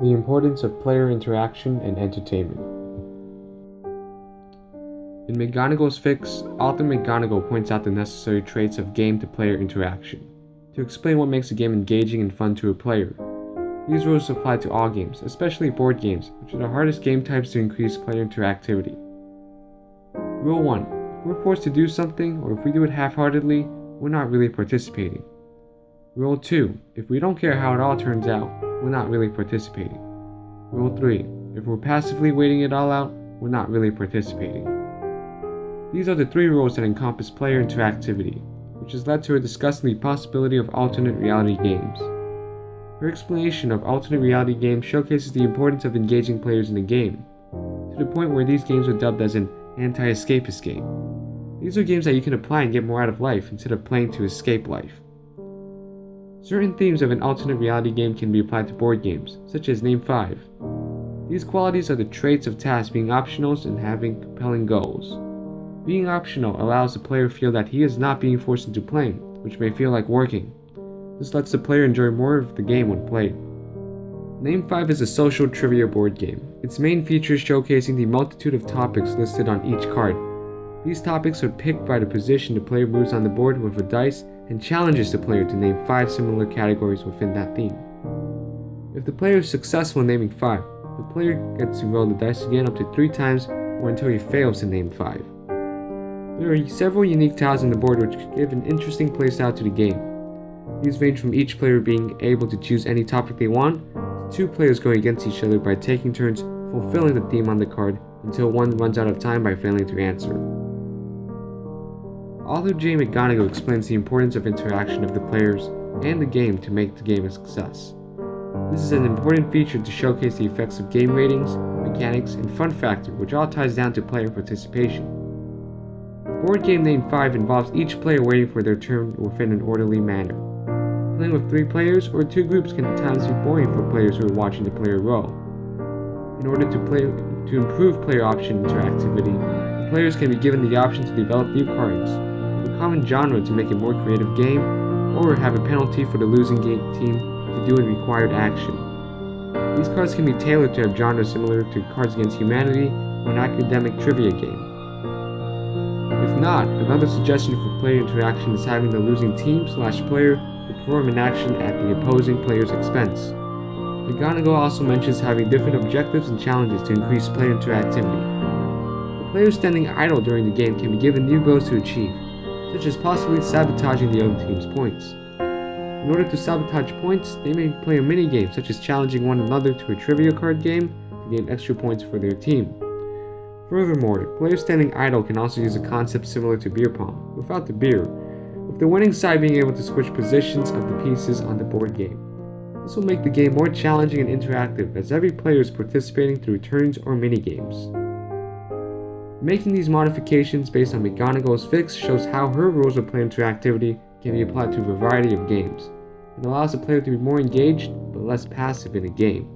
The importance of player interaction and entertainment. In McGonagall's Fix, author McGonagall points out the necessary traits of game-to-player interaction to explain what makes a game engaging and fun to a player. These rules apply to all games, especially board games, which are the hardest game types to increase player interactivity. Rule 1. If we're forced to do something, or if we do it half-heartedly, we're not really participating. Rule 2. If we don't care how it all turns out, we're not really participating. Rule 3. If we're passively waiting it all out, we're not really participating. These are the 3 rules that encompass player interactivity, which has led to her discussing the possibility of alternate reality games. Her explanation of alternate reality games showcases the importance of engaging players in a game, to the point where these games were dubbed as an anti-escapist game. These are games that you can apply and get more out of life instead of playing to escape life. Certain themes of an alternate reality game can be applied to board games, such as Name 5. These qualities are the traits of tasks being optional and having compelling goals. Being optional allows the player to feel that he is not being forced into playing, which may feel like working. This lets the player enjoy more of the game when played. Name 5 is a social trivia board game. Its main feature is showcasing the multitude of topics listed on each card. These topics are picked by the position the player moves on the board with a dice and challenges the player to name 5 similar categories within that theme. If the player is successful in naming 5, the player gets to roll the dice again up to 3 times or until he fails to name 5. There are several unique tiles on the board which give an interesting playstyle to the game. These range from each player being able to choose any topic they want, to 2 players going against each other by taking turns fulfilling the theme on the card until one runs out of time by failing to answer. Author J. McGonagall explains the importance of interaction of the players and the game to make the game a success. This is an important feature to showcase the effects of game ratings, mechanics, and fun factor, which all ties down to player participation. Board game Name 5 involves each player waiting for their turn within an orderly manner. Playing with 3 players or 2 groups can at times be boring for players who are watching the player roll. In order to improve player option interactivity, the players can be given the option to develop new cards, a common genre to make a more creative game, or have a penalty for the losing team to do a required action. These cards can be tailored to have genres similar to Cards Against Humanity or an academic trivia game. If not, another suggestion for player interaction is having the losing team/player perform an action at the opposing player's expense. McGonagall also mentions having different objectives and challenges to increase player interactivity. The players standing idle during the game can be given new goals to achieve, such as possibly sabotaging the other team's points. In order to sabotage points, they may play a mini-game such as challenging one another to a trivia card game to gain extra points for their team. Furthermore, players standing idle can also use a concept similar to beer pong, without the beer, with the winning side being able to switch positions of the pieces on the board game. This will make the game more challenging and interactive as every player is participating through turns or mini-games. Making these modifications based on McGonagall's Fix shows how her rules of player interactivity can be applied to a variety of games. It allows the player to be more engaged but less passive in a game.